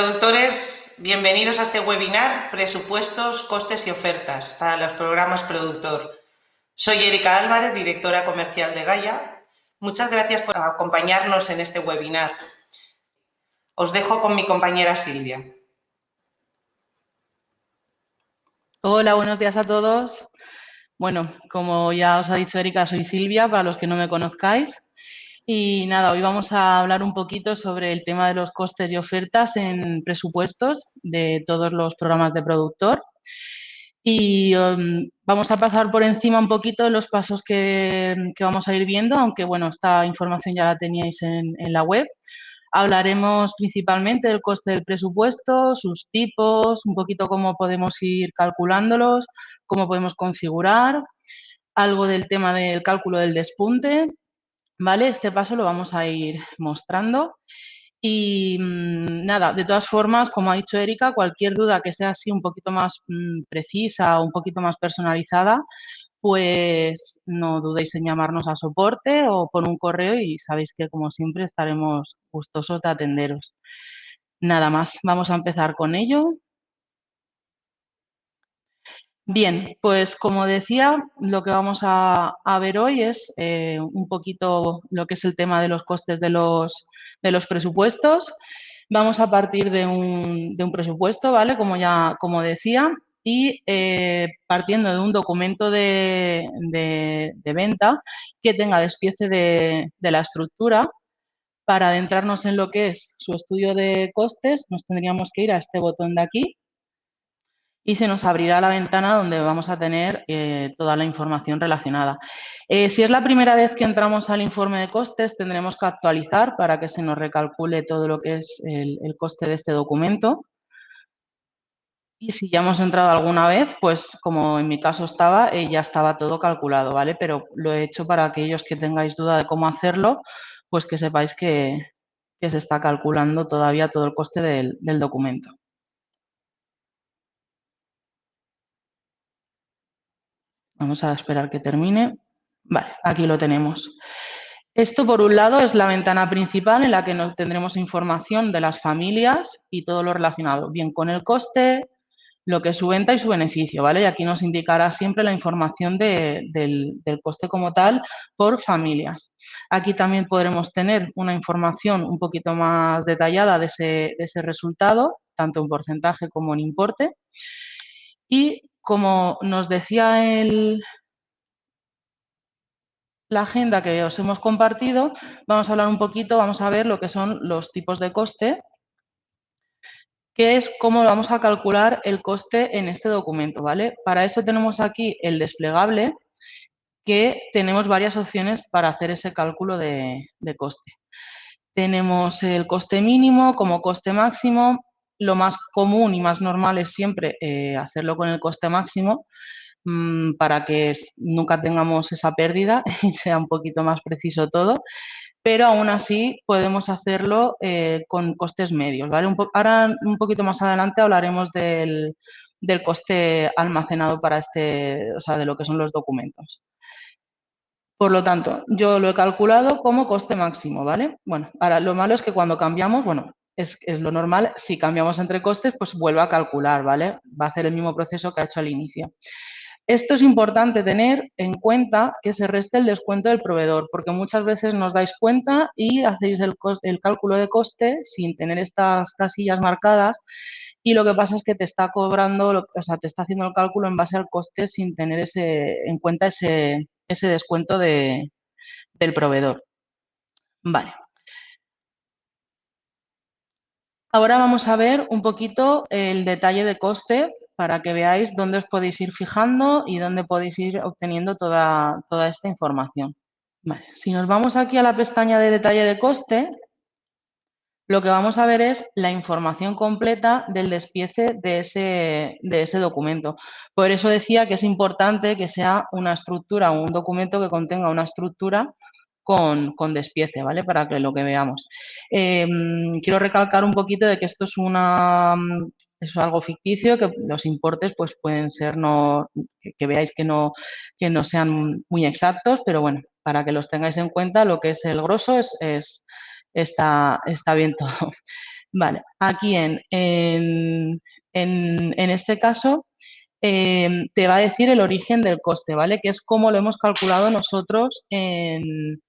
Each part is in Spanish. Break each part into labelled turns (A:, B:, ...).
A: Productores, bienvenidos a este webinar Presupuestos, Costes y Ofertas para los programas Productor. Soy Erika Álvarez, directora comercial de Gaia. Muchas gracias por acompañarnos en este webinar. Os dejo con mi compañera Silvia.
B: Hola, buenos días a todos. Bueno, como ya os ha dicho Erika, soy Silvia, para los que no me conozcáis. Y nada, hoy vamos a hablar un poquito sobre el tema de los costes y ofertas en presupuestos de todos los programas de productor. Y vamos a pasar por encima un poquito de los pasos que vamos a ir viendo, aunque bueno, esta información ya la teníais en la web. Hablaremos principalmente del coste del presupuesto, sus tipos, un poquito cómo podemos ir calculándolos, cómo podemos configurar, algo del tema del cálculo del despunte, ¿vale? Este paso lo vamos a ir mostrando. Y nada, de todas formas, como ha dicho Erika, cualquier duda que sea así un poquito más precisa o un poquito más personalizada, pues no dudéis en llamarnos a soporte o por un correo y sabéis que como siempre estaremos gustosos de atenderos. Nada más, vamos a empezar con ello. Bien, pues como decía, lo que vamos a ver hoy es un poquito lo que es el tema de los costes de los presupuestos. Vamos a partir de un presupuesto, ¿vale? Como decía, y partiendo de un documento de venta que tenga despiece de la estructura. Para adentrarnos en lo que es su estudio de costes, nos tendríamos que ir a este botón de aquí y se nos abrirá la ventana donde vamos a tener toda la información relacionada. Si es la primera vez que entramos al informe de costes, tendremos que actualizar para que se nos recalcule todo lo que es el coste de este documento. Y si ya hemos entrado alguna vez, pues como en mi caso estaba, ya estaba todo calculado, ¿vale? Pero lo he hecho para aquellos que tengáis duda de cómo hacerlo, pues que sepáis que se está calculando todavía todo el coste del documento. Vamos a esperar que termine. Vale, aquí lo tenemos. Esto, por un lado, es la ventana principal en la que nos tendremos información de las familias y todo lo relacionado, bien con el coste, lo que es su venta y su beneficio, ¿vale? Y aquí nos indicará siempre la información del coste como tal por familias. Aquí también podremos tener una información un poquito más detallada de ese resultado, tanto en porcentaje como en importe. Y como nos decía la agenda que os hemos compartido, vamos a hablar un poquito, vamos a ver lo que son los tipos de coste, que es cómo vamos a calcular el coste en este documento, ¿vale? Para eso tenemos aquí el desplegable, que tenemos varias opciones para hacer ese cálculo de coste. Tenemos el coste mínimo como coste máximo. Lo más común y más normal es siempre hacerlo con el coste máximo, para que nunca tengamos esa pérdida y sea un poquito más preciso todo, pero aún así podemos hacerlo con costes medios, ¿vale? Ahora, un poquito más adelante, hablaremos del coste almacenado para o sea, de lo que son los documentos. Por lo tanto, yo lo he calculado como coste máximo, ¿vale? Bueno, ahora lo malo es que cuando cambiamos, bueno, es lo normal, si cambiamos entre costes, pues vuelve a calcular, ¿vale? Va a hacer el mismo proceso que ha hecho al inicio. Esto es importante tener en cuenta que se reste el descuento del proveedor, porque muchas veces nos dais cuenta y hacéis el cálculo de coste sin tener estas casillas marcadas y lo que pasa es que te está cobrando, o sea, te está haciendo el cálculo en base al coste sin tener en cuenta ese descuento del proveedor. Vale. Ahora vamos a ver un poquito el detalle de coste para que veáis dónde os podéis ir fijando y dónde podéis ir obteniendo toda esta información. Vale. Si nos vamos aquí a la pestaña de detalle de coste, lo que vamos a ver es la información completa del despiece de ese documento. Por eso decía que es importante que sea una estructura o un documento que contenga una estructura con despiece, ¿vale? Para que lo que veamos. Quiero recalcar un poquito de que esto es algo ficticio, que los importes pues pueden ser que veáis que no sean muy exactos, pero bueno, para que los tengáis en cuenta, lo que es el grosso está bien todo. Vale, aquí en este caso te va a decir el origen del coste, ¿vale? Que es como lo hemos calculado nosotros en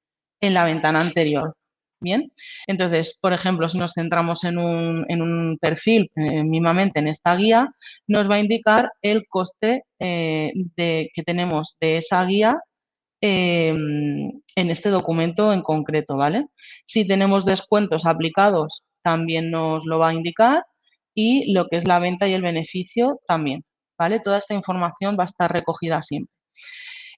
B: la ventana anterior. Bien, entonces, por ejemplo, si nos centramos en un perfil, mínimamente en esta guía, nos va a indicar el coste que tenemos de esa guía en este documento en concreto, ¿vale? Si tenemos descuentos aplicados, también nos lo va a indicar y lo que es la venta y el beneficio también, ¿vale? Toda esta información va a estar recogida siempre.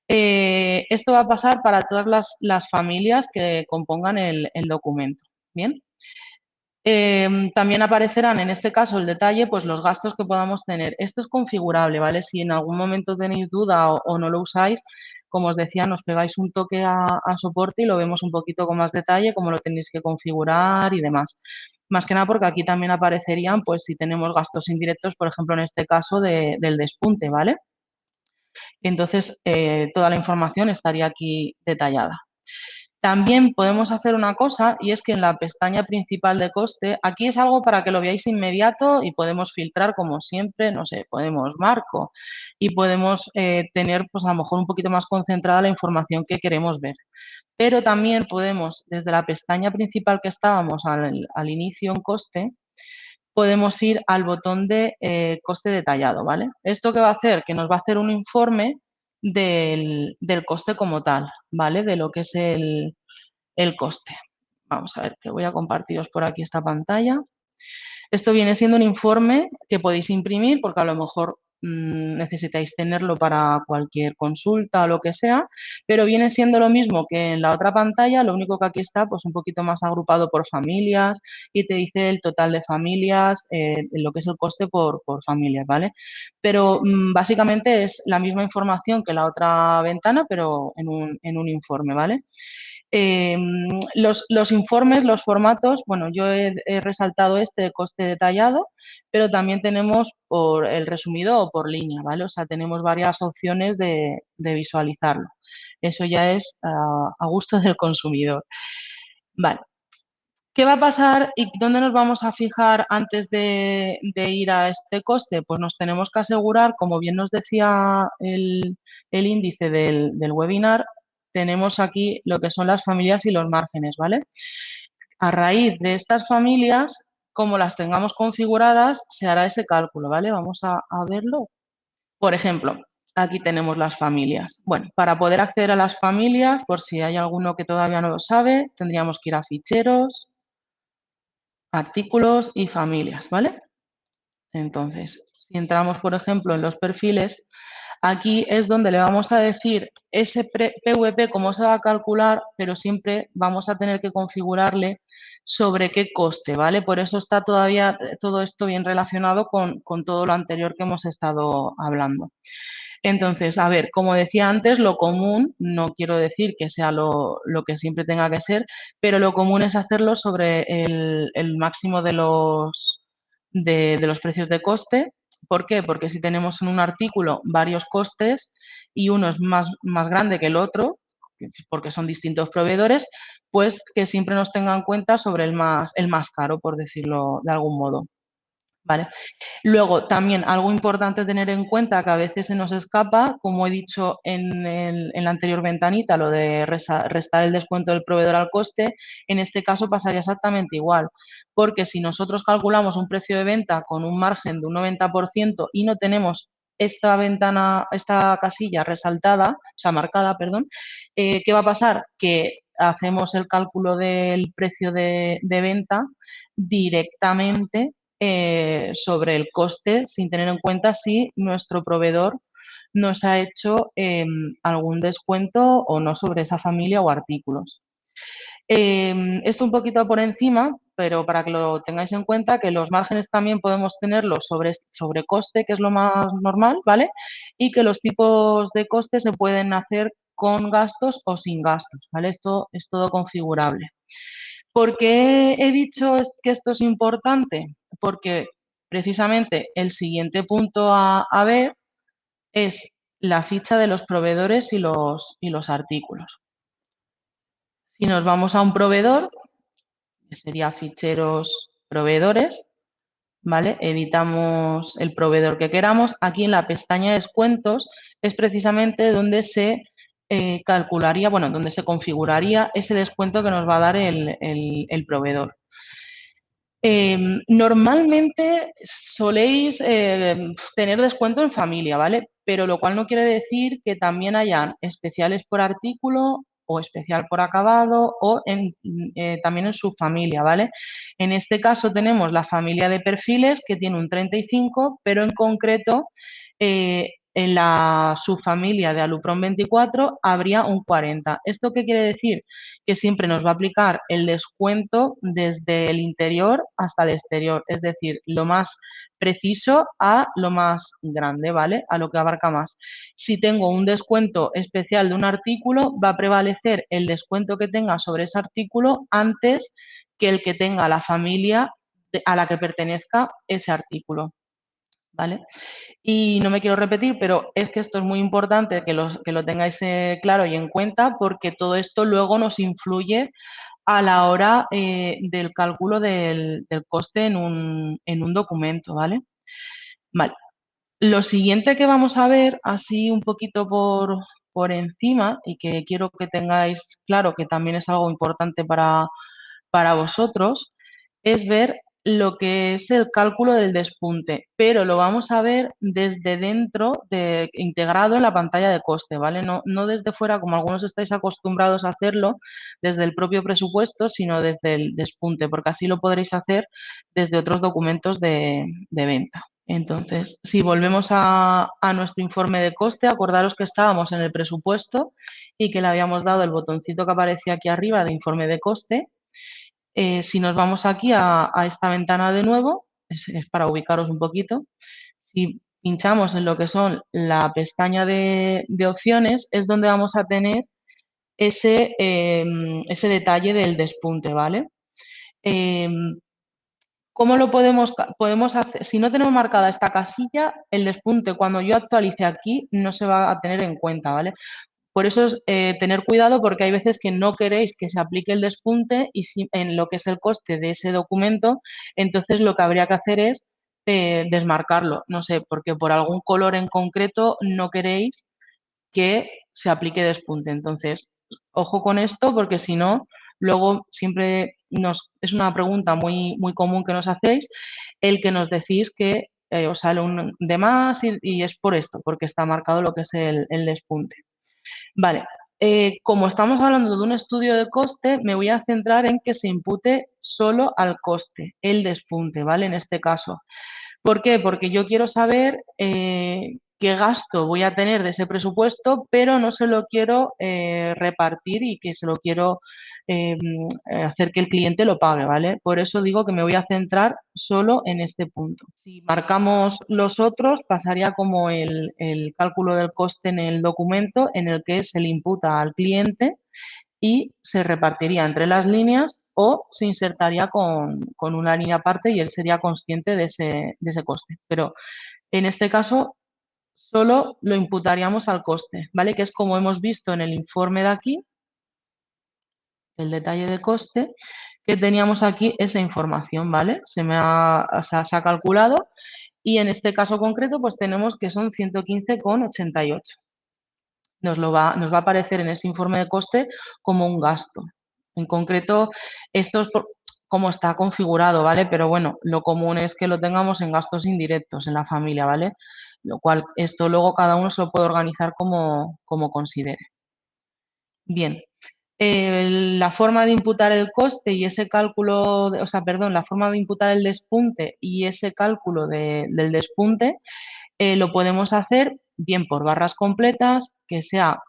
B: Esto va a pasar para todas las familias que compongan el documento, ¿bien? También aparecerán en este caso el detalle, pues los gastos que podamos tener. Esto es configurable, ¿vale? Si en algún momento tenéis duda o no lo usáis, como os decía, nos pegáis un toque a soporte y lo vemos un poquito con más detalle, cómo lo tenéis que configurar y demás. Más que nada porque aquí también aparecerían, pues si tenemos gastos indirectos, por ejemplo, en este caso del despunte, ¿vale? Entonces, toda la información estaría aquí detallada. También podemos hacer una cosa y es que en la pestaña principal de coste, aquí es algo para que lo veáis inmediato y podemos filtrar como siempre, no sé, podemos marco y podemos tener pues a lo mejor un poquito más concentrada la información que queremos ver. Pero también podemos, desde la pestaña principal que estábamos al inicio en coste, podemos ir al botón de coste detallado, ¿vale? ¿Esto qué va a hacer? Que nos va a hacer un informe del coste como tal, ¿vale? De lo que es el coste. Vamos a ver, que voy a compartiros por aquí esta pantalla. Esto viene siendo un informe que podéis imprimir porque a lo mejor necesitáis tenerlo para cualquier consulta o lo que sea, pero viene siendo lo mismo que en la otra pantalla, lo único que aquí está pues un poquito más agrupado por familias y te dice el total de familias, lo que es el coste por familias, ¿vale? Pero básicamente es la misma información que la otra ventana, pero en un informe, ¿vale? Eh, los informes, los formatos, bueno, yo he resaltado este de coste detallado, pero también tenemos por el resumido o por línea, ¿vale? O sea, tenemos varias opciones de visualizarlo. Eso ya es a gusto del consumidor. Vale. ¿Qué va a pasar y dónde nos vamos a fijar antes de ir a este coste? Pues nos tenemos que asegurar, como bien nos decía el índice del webinar, tenemos aquí lo que son las familias y los márgenes, ¿vale? A raíz de estas familias, como las tengamos configuradas, se hará ese cálculo, ¿vale? Vamos a verlo. Por ejemplo, aquí tenemos las familias. Bueno, para poder acceder a las familias, por si hay alguno que todavía no lo sabe, tendríamos que ir a ficheros, artículos y familias, ¿vale? Entonces, si entramos, por ejemplo, en los perfiles, aquí es donde le vamos a decir ese PVP cómo se va a calcular, pero siempre vamos a tener que configurarle sobre qué coste, ¿vale? Por eso está todavía todo esto bien relacionado con todo lo anterior que hemos estado hablando. Entonces, a ver, como decía antes, lo común, no quiero decir que sea lo que siempre tenga que ser, pero lo común es hacerlo sobre el máximo de los precios de coste. ¿Por qué? Porque si tenemos en un artículo varios costes y uno es más grande que el otro, porque son distintos proveedores, pues que siempre nos tengan en cuenta sobre el más caro, por decirlo de algún modo. ¿Vale? Luego, también algo importante tener en cuenta que a veces se nos escapa, como he dicho en la anterior ventanita, lo de restar el descuento del proveedor al coste, en este caso pasaría exactamente igual, porque si nosotros calculamos un precio de venta con un margen de un 90% y no tenemos esta ventana, esta casilla resaltada, o sea, marcada, perdón, ¿qué va a pasar? Que hacemos el cálculo del precio de venta directamente sobre el coste sin tener en cuenta si nuestro proveedor nos ha hecho algún descuento o no sobre esa familia o artículos. Esto un poquito por encima, pero para que lo tengáis en cuenta, que los márgenes también podemos tenerlos sobre coste, que es lo más normal, ¿vale? Y que los tipos de coste se pueden hacer con gastos o sin gastos, ¿vale? Esto es todo configurable. ¿Por qué he dicho que esto es importante? Porque precisamente el siguiente punto a ver es la ficha de los proveedores y los artículos. Si nos vamos a un proveedor, que sería ficheros, proveedores, ¿vale? Editamos el proveedor que queramos. Aquí en la pestaña descuentos es precisamente donde se calcularía, bueno, donde se configuraría ese descuento que nos va a dar el proveedor. Normalmente soléis tener descuento en familia, ¿vale? Pero lo cual no quiere decir que también hayan especiales por artículo o especial por acabado o también en subfamilia, ¿vale? En este caso tenemos la familia de perfiles que tiene un 35, pero en concreto en la subfamilia de Alupron 24 habría un 40. ¿Esto qué quiere decir? Que siempre nos va a aplicar el descuento desde el interior hasta el exterior, es decir, lo más preciso a lo más grande, ¿vale? A lo que abarca más. Si tengo un descuento especial de un artículo, va a prevalecer el descuento que tenga sobre ese artículo antes que el que tenga la familia a la que pertenezca ese artículo, ¿vale? Y no me quiero repetir, pero es que esto es muy importante que lo tengáis claro y en cuenta porque todo esto luego nos influye a la hora del cálculo del coste en un documento, ¿vale? Vale. Lo siguiente que vamos a ver, así un poquito por encima, y que quiero que tengáis claro que también es algo importante para vosotros, es ver lo que es el cálculo del despunte, pero lo vamos a ver desde dentro, integrado en la pantalla de coste, ¿vale? No desde fuera, como algunos estáis acostumbrados a hacerlo, desde el propio presupuesto, sino desde el despunte, porque así lo podréis hacer desde otros documentos de venta. Entonces, si volvemos a nuestro informe de coste, acordaros que estábamos en el presupuesto y que le habíamos dado el botoncito que aparecía aquí arriba de informe de coste. Si nos vamos aquí a esta ventana de nuevo, es para ubicaros un poquito, si pinchamos en lo que son la pestaña de opciones, es donde vamos a tener ese detalle del despunte, ¿vale? ¿Cómo lo podemos hacer? Si no tenemos marcada esta casilla, el despunte cuando yo actualice aquí no se va a tener en cuenta, ¿vale? Por eso es tener cuidado porque hay veces que no queréis que se aplique el despunte y en lo que es el coste de ese documento, entonces lo que habría que hacer es desmarcarlo. No sé, porque por algún color en concreto no queréis que se aplique despunte. Entonces, ojo con esto porque si no, luego siempre es una pregunta muy común que nos hacéis, el que nos decís que os sale un de más y es por esto, porque está marcado lo que es el despunte. Vale, como estamos hablando de un estudio de coste, me voy a centrar en que se impute solo al coste, el despunte, ¿vale? En este caso. ¿Por qué? Porque yo quiero saber qué gasto voy a tener de ese presupuesto, pero no se lo quiero repartir y que se lo quiero hacer que el cliente lo pague, ¿vale? Por eso digo que me voy a centrar solo en este punto. Si marcamos los otros, pasaría como el cálculo del coste en el documento en el que se le imputa al cliente y se repartiría entre las líneas o se insertaría con una línea aparte y él sería consciente de ese coste. Pero en este caso solo lo imputaríamos al coste, ¿vale? Que es como hemos visto en el informe de aquí, el detalle de coste, que teníamos aquí esa información, ¿vale? Se ha calculado y en este caso concreto pues tenemos que son 115,88. Nos va a aparecer en ese informe de coste como un gasto. En concreto, esto es como está configurado, ¿vale? Pero bueno, lo común es que lo tengamos en gastos indirectos en la familia, ¿vale? Lo cual, esto luego cada uno se lo puede organizar como considere. Bien, la forma de imputar el coste y ese cálculo, o sea, perdón, la forma de imputar el despunte y ese cálculo del despunte lo podemos hacer bien por barras completas, que sea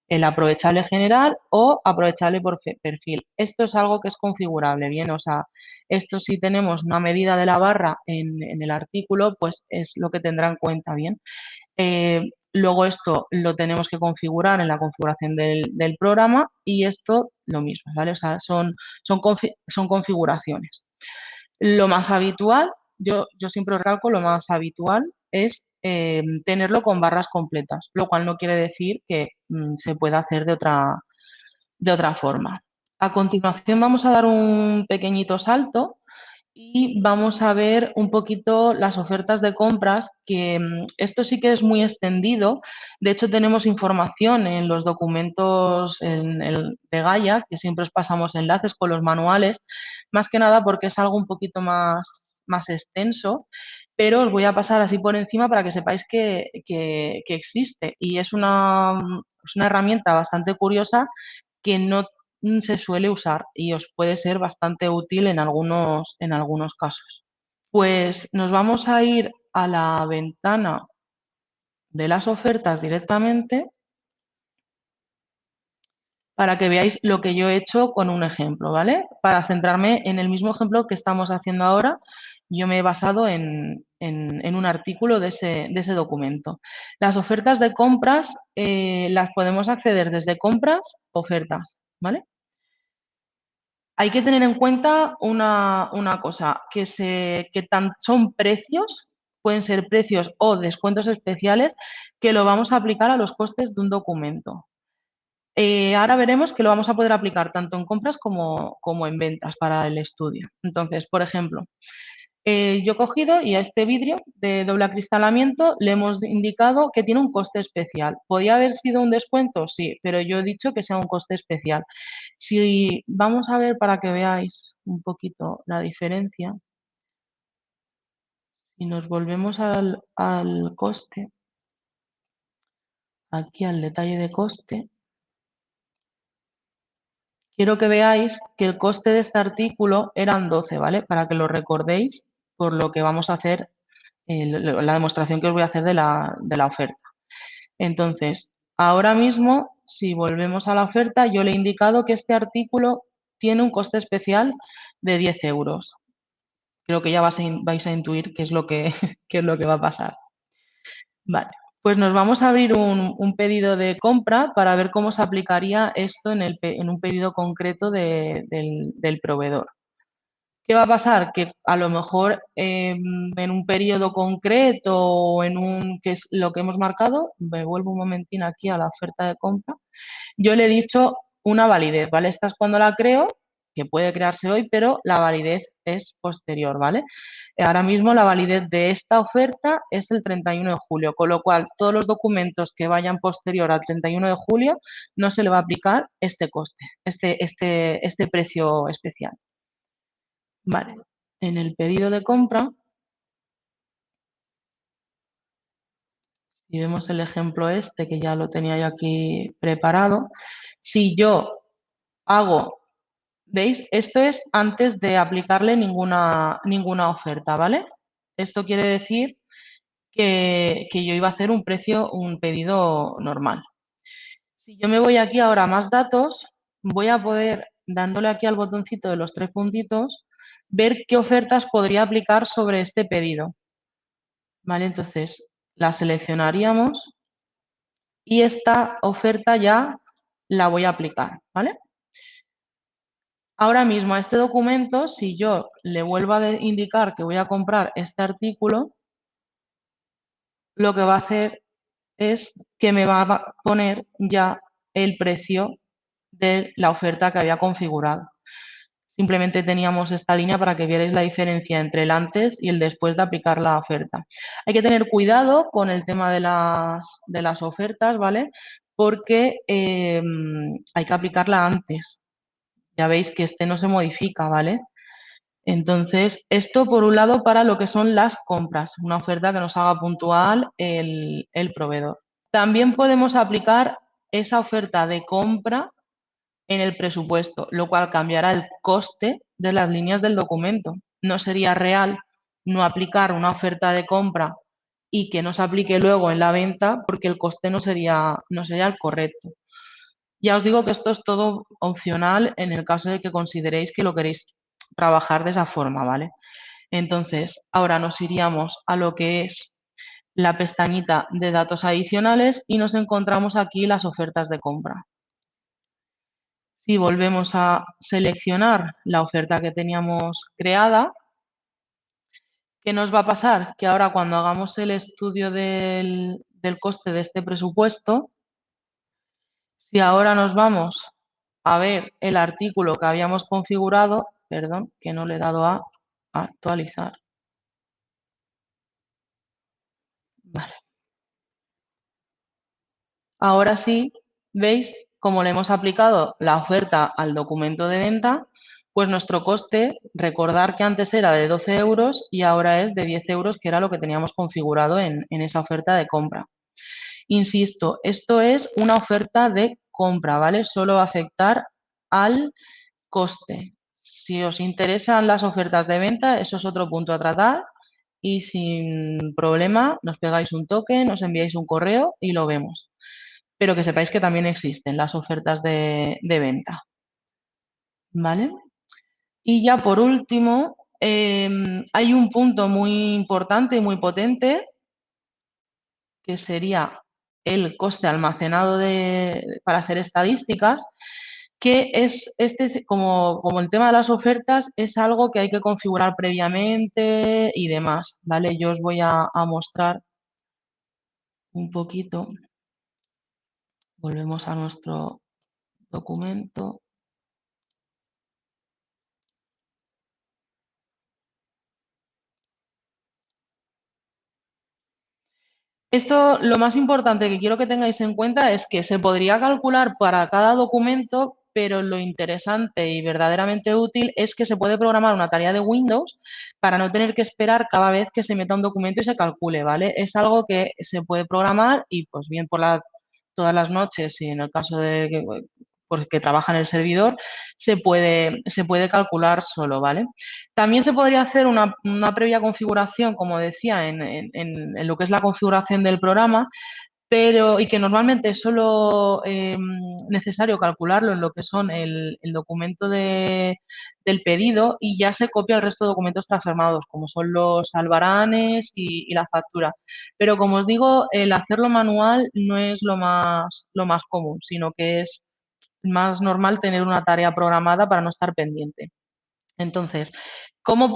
B: el aprovechable general o aprovechable por perfil. Esto es algo que es configurable, bien, o sea, esto si tenemos una medida de la barra en el artículo, pues es lo que tendrá en cuenta, bien. Luego esto lo tenemos que configurar en la configuración del programa y esto lo mismo, ¿vale? O sea, son configuraciones. Lo más habitual, yo siempre recalco, lo más habitual es tenerlo con barras completas, lo cual no quiere decir que se pueda hacer de otra forma. A continuación vamos a dar un pequeñito salto y vamos a ver un poquito las ofertas de compras, que esto sí que es muy extendido. De hecho, tenemos información en los documentos de Gaia, que siempre os pasamos enlaces con los manuales, más que nada porque es algo un poquito más extenso, pero os voy a pasar así por encima para que sepáis que existe. Y es una herramienta bastante curiosa que no se suele usar y os puede ser bastante útil en algunos casos. Pues nos vamos a ir a la ventana de las ofertas directamente para que veáis lo que yo he hecho con un ejemplo, ¿vale? Para centrarme en el mismo ejemplo que estamos haciendo ahora, yo me he basado en un artículo de ese documento. Las ofertas de compras las podemos acceder desde compras, ofertas, ¿vale? Hay que tener en cuenta una cosa, son precios, pueden ser precios o descuentos especiales, que lo vamos a aplicar a los costes de un documento. Ahora veremos que lo vamos a poder aplicar tanto en compras como en ventas para el estudio. Entonces, por ejemplo, yo he cogido y a este vidrio de doble acristalamiento le hemos indicado que tiene un coste especial. ¿Podría haber sido un descuento? Sí, pero yo he dicho que sea un coste especial. Si vamos a ver para que veáis un poquito la diferencia, si nos volvemos al coste, aquí al detalle de coste, quiero que veáis que el coste de este artículo eran 12, ¿vale? Para que lo recordéis por lo que vamos a hacer, la demostración que os voy a hacer de la oferta. Entonces, ahora mismo, si volvemos a la oferta, yo le he indicado que este artículo tiene un coste especial de 10 euros. Creo que ya vais a intuir qué es lo que, qué es lo que va a pasar. Vale, pues nos vamos a abrir un pedido de compra para ver cómo se aplicaría esto en un pedido concreto del proveedor. ¿Qué va a pasar? Que a lo mejor en un periodo concreto o que es lo que hemos marcado, me vuelvo un momentín aquí a la oferta de compra, yo le he dicho una validez, ¿vale? Esta es cuando la creo, que puede crearse hoy, pero la validez es posterior, ¿vale? Ahora mismo la validez de esta oferta es el 31 de julio, con lo cual todos los documentos que vayan posterior al 31 de julio no se le va a aplicar este coste, este precio especial. Vale, en el pedido de compra, si vemos el ejemplo este, que ya lo tenía yo aquí preparado, si yo hago, ¿veis? Esto es antes de aplicarle ninguna oferta, ¿vale? Esto quiere decir que yo iba a hacer un pedido normal. Si yo me voy aquí ahora a más datos, voy a poder, dándole aquí al botoncito de los tres puntitos, ver qué ofertas podría aplicar sobre este pedido. ¿Vale? Entonces la seleccionaríamos y esta oferta ya la voy a aplicar, ¿vale? Ahora mismo a este documento, si yo le vuelvo a indicar que voy a comprar este artículo, lo que va a hacer es que me va a poner ya el precio de la oferta que había configurado. Simplemente teníamos esta línea para que vierais la diferencia entre el antes y el después de aplicar la oferta. Hay que tener cuidado con el tema de las ofertas, ¿vale? Porque hay que aplicarla antes. Ya veis que este no se modifica, ¿vale? Entonces, esto por un lado para lo que son las compras, una oferta que nos haga puntual el proveedor. También podemos aplicar esa oferta de compra en el presupuesto, lo cual cambiará el coste de las líneas del documento. No sería real no aplicar una oferta de compra y que no se aplique luego en la venta porque el coste no sería el correcto. Ya os digo que esto es todo opcional en el caso de que consideréis que lo queréis trabajar de esa forma, ¿vale? Entonces, ahora nos iríamos a lo que es la pestañita de datos adicionales y nos encontramos aquí las ofertas de compra. Si volvemos a seleccionar la oferta que teníamos creada, ¿qué nos va a pasar? Que ahora cuando hagamos el estudio del coste de este presupuesto, si ahora nos vamos a ver el artículo que habíamos configurado, perdón, que no le he dado a Actualizar. Vale. Ahora sí, ¿veis cómo le hemos aplicado la oferta al documento de venta? Pues nuestro coste, recordar que antes era de 12 euros y ahora es de 10 euros, que era lo que teníamos configurado en esa oferta de compra. Insisto, esto es una oferta de compra, ¿vale? Solo va a afectar al coste. Si os interesan las ofertas de venta, eso es otro punto a tratar y sin problema nos pegáis un toque, nos enviáis un correo y lo vemos. Pero que sepáis que también existen las ofertas de venta, ¿vale? Y ya por último, hay un punto muy importante y muy potente que sería el coste almacenado para hacer estadísticas, que es como el tema de las ofertas es algo que hay que configurar previamente y demás, ¿vale? Yo os voy a mostrar un poquito. Volvemos a nuestro documento. Esto, lo más importante que quiero que tengáis en cuenta es que se podría calcular para cada documento, pero lo interesante y verdaderamente útil es que se puede programar una tarea de Windows para no tener que esperar cada vez que se meta un documento y se calcule, ¿vale? Es algo que se puede programar y pues bien todas las noches y en el caso de que trabaja en el servidor, se puede calcular solo, ¿vale? También se podría hacer una previa configuración, como decía, en lo que es la configuración del programa, y que normalmente es solo necesario calcularlo en lo que son el documento del pedido y ya se copia el resto de documentos transformados, como son los albaranes y la factura. Pero como os digo, el hacerlo manual no es lo más común, sino que es más normal tener una tarea programada para no estar pendiente. Entonces, cómo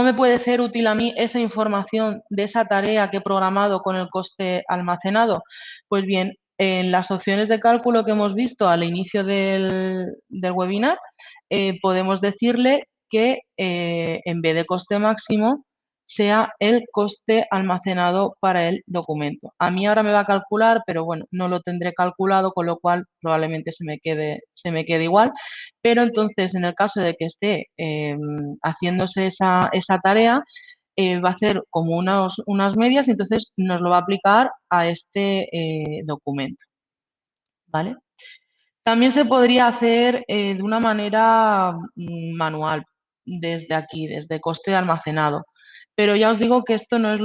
B: me puede ser útil a mí esa información de esa tarea que he programado con el coste almacenado? Pues bien, en las opciones de cálculo que hemos visto al inicio del webinar, podemos decirle que en vez de coste máximo sea el coste almacenado para el documento. A mí ahora me va a calcular, pero bueno, no lo tendré calculado, con lo cual probablemente se me quede igual. Pero entonces, en el caso de que esté haciéndose esa tarea, va a hacer como unas medias y entonces nos lo va a aplicar a este documento, ¿vale? También se podría hacer de una manera manual, desde aquí, desde coste de almacenado. Pero ya os digo que esto no es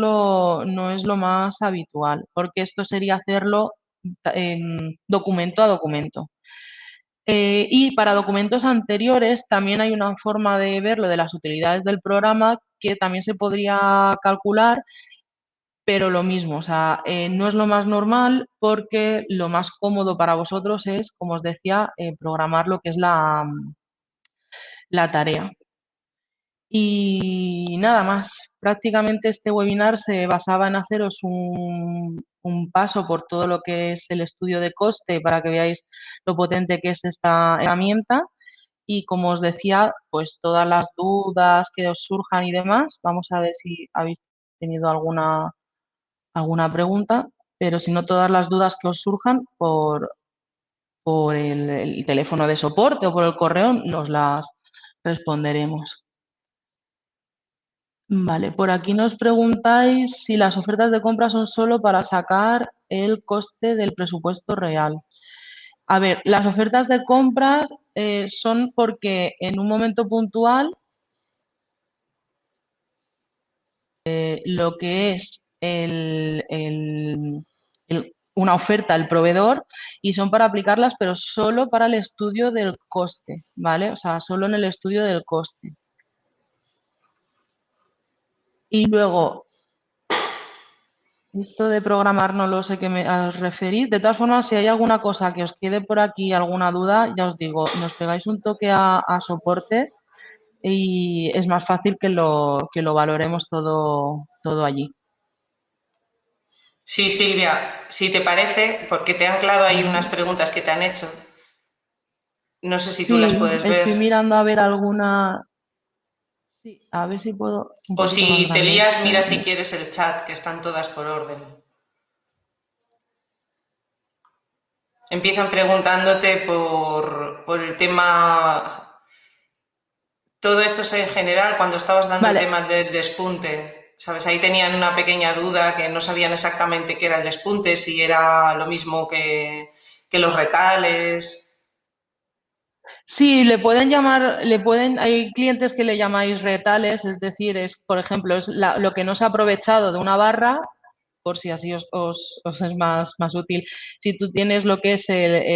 B: lo más habitual, porque esto sería hacerlo documento a documento. Y para documentos anteriores también hay una forma de ver lo de las utilidades del programa que también se podría calcular, pero lo mismo, o sea, no es lo más normal porque lo más cómodo para vosotros es, como os decía, programar lo que es la tarea. Y nada más, prácticamente este webinar se basaba en haceros un paso por todo lo que es el estudio de coste para que veáis lo potente que es esta herramienta. Y como os decía, pues todas las dudas que os surjan y demás, vamos a ver si habéis tenido alguna pregunta, pero si no, todas las dudas que os surjan por el teléfono de soporte o por el correo nos las responderemos. Vale, por aquí nos preguntáis si las ofertas de compra son solo para sacar el coste del presupuesto real. A ver, las ofertas de compras son porque en un momento puntual lo que es una oferta al proveedor y son para aplicarlas, pero solo para el estudio del coste, ¿vale? O sea, solo en el estudio del coste. Y luego, esto de programar no lo sé qué me os referís. De todas formas, si hay alguna cosa que os quede por aquí, alguna duda, ya os digo, nos pegáis un toque a soporte y es más fácil que lo valoremos todo allí.
A: Sí, Silvia, si te parece, porque te he anclado ahí unas
B: Ujú.
A: preguntas que te han hecho. No sé si tú las
B: Sí,
A: puedes
B: estoy
A: ver.
B: mirando a ver alguna. Sí, a ver si puedo un
A: O
B: poquito más
A: si te
B: grande
A: lías,
B: esto.
A: mira si quieres el chat, que están todas por orden. Empiezan preguntándote por el tema. Todo esto es en general, cuando estabas dando el
B: Vale,
A: tema del despunte, ¿sabes? Ahí tenían una pequeña duda que no sabían exactamente qué era el despunte, si era lo mismo que los retales.
B: sí, le pueden llamar, hay clientes que le llamáis retales, es decir, es, por ejemplo, es lo que no se ha aprovechado de una barra, por si así os es más útil. Si tú tienes lo que es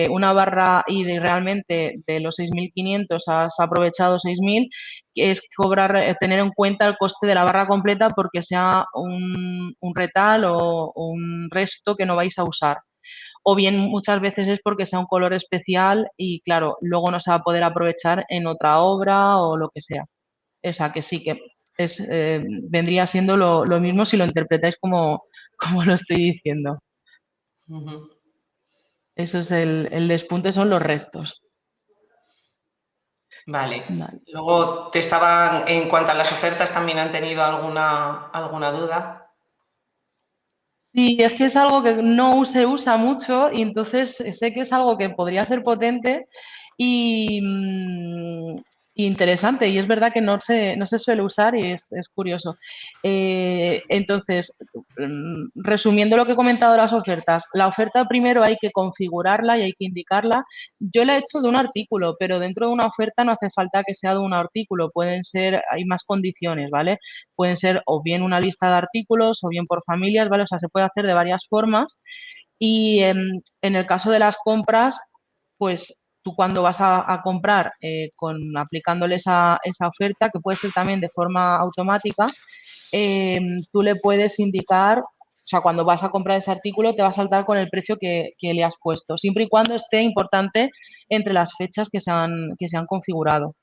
B: una barra y realmente de los 6.500 has aprovechado 6.000, es cobrar, tener en cuenta el coste de la barra completa porque sea un retal o un resto que no vais a usar. O bien muchas veces es porque sea un color especial y claro, luego no se va a poder aprovechar en otra obra o lo que sea. O sea que sí, que vendría siendo lo mismo si lo interpretáis como, como lo estoy diciendo.
A: Ujú.
B: Eso es el despunte, son los restos.
A: Vale.
B: Vale.
A: Luego en cuanto a las ofertas, también han tenido alguna duda.
B: Sí, es que es algo que no se usa mucho y entonces sé que es algo que podría ser potente y interesante. Y es verdad que no se suele usar y es curioso. Entonces, resumiendo lo que he comentado de las ofertas, la oferta primero hay que configurarla y hay que indicarla. Yo la he hecho de un artículo, pero dentro de una oferta no hace falta que sea de un artículo. Pueden ser, hay más condiciones, ¿vale? Pueden ser o bien una lista de artículos o bien por familias, ¿vale? O sea, se puede hacer de varias formas. Y en el caso de las compras, pues tú cuando vas a comprar aplicándole esa oferta, que puede ser también de forma automática, tú le puedes indicar, o sea, cuando vas a comprar ese artículo te va a saltar con el precio que le has puesto, siempre y cuando esté importante entre las fechas que se han configurado.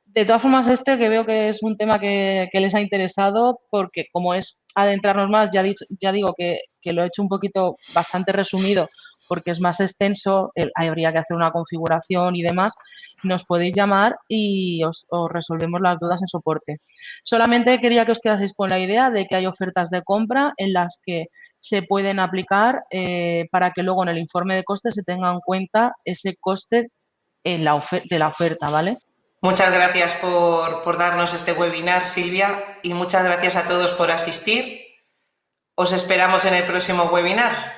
B: De todas formas, este que veo que es un tema que les ha interesado, porque como es adentrarnos más, ya digo que lo he hecho un poquito bastante resumido, porque es más extenso, habría que hacer una configuración y demás, nos podéis llamar y os resolvemos las dudas en soporte. Solamente quería que os quedaseis con la idea de que hay ofertas de compra en las que se pueden aplicar para que luego en el informe de costes se tenga en cuenta ese coste de la oferta, ¿vale?
A: Muchas gracias por darnos este webinar, Silvia, y muchas gracias a todos por asistir. Os esperamos en el próximo webinar.